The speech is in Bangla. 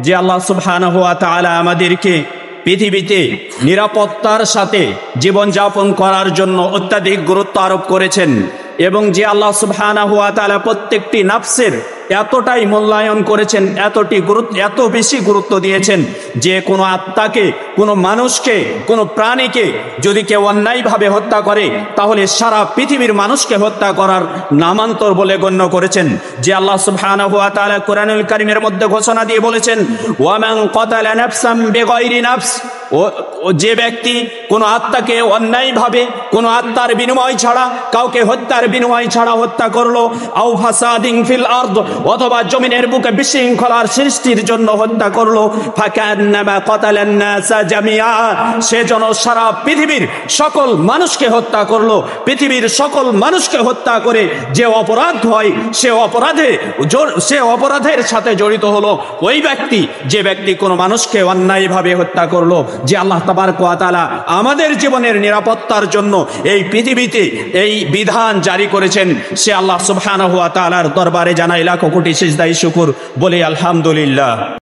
যে আল্লাহ সুবহানাহু ওয়া তাআলা আমাদেরকে পৃথিবীতে নিরাপত্তার সাথে জীবনযাপন করার জন্য অত্যাধিক গুরুত্ব আরোপ করেছেন, এবং যে আল্লাহ সুবহানাহু ওয়া তাআলা প্রত্যেকটি নাফসের এতটাই মূল্যায়ন করেছেন, এত বেশি গুরুত্ব দিয়েছেন যে কোনো আত্মাকে, কোনো মানুষকে, কোনো প্রাণীকে যদি কেউ অন্যায়ভাবে হত্যা করে তাহলে সারা পৃথিবীর মানুষকে হত্যা করার নামান্তর বলে গণ্য করেছেন। যে আল্লাহ সুবহানাহু ওয়া তাআলা কোরআনুল কারীমের মধ্যে ঘোষণা দিয়ে বলেছেন, ওয়া মান কাতালা নাফসান বিগাইরি নাফস, যে ব্যক্তি কোনো আত্মাকে অন্যায়ভাবে, কোনো আত্মার বিনিময় ছাড়া, কাউকে হত্যার বিনিময় ছাড়া হত্যা করলো, আও ফাসাদিন ফিল আরদ, অথবা জমিনের বুকে বিশৃঙ্খলার সৃষ্টির জন্য হত্যা করলো, ফাকান্নামা কাতালান নাসা জামিআ, সে যেন সারা পৃথিবীর সকল মানুষকে হত্যা করলো। পৃথিবীর সকল মানুষকে হত্যা করে যে অপরাধ হয়, সে অপরাধের সাথে জড়িত হলো ওই ব্যক্তি, যে ব্যক্তি কোনো মানুষকে অন্যায়ভাবে হত্যা করলো। যে আল্লাহ তাবারক ওয়া তাআলা আমাদের জীবনের নিরাপত্তার জন্য এই পৃথিবীতে এই বিধান জারি করেছেন, সে আল্লাহ সুবহানাহু ওয়া তাআলার দরবারে জানাই লাখো কোটি সিজদায়ে শুকর, বলে আলহামদুলিল্লাহ।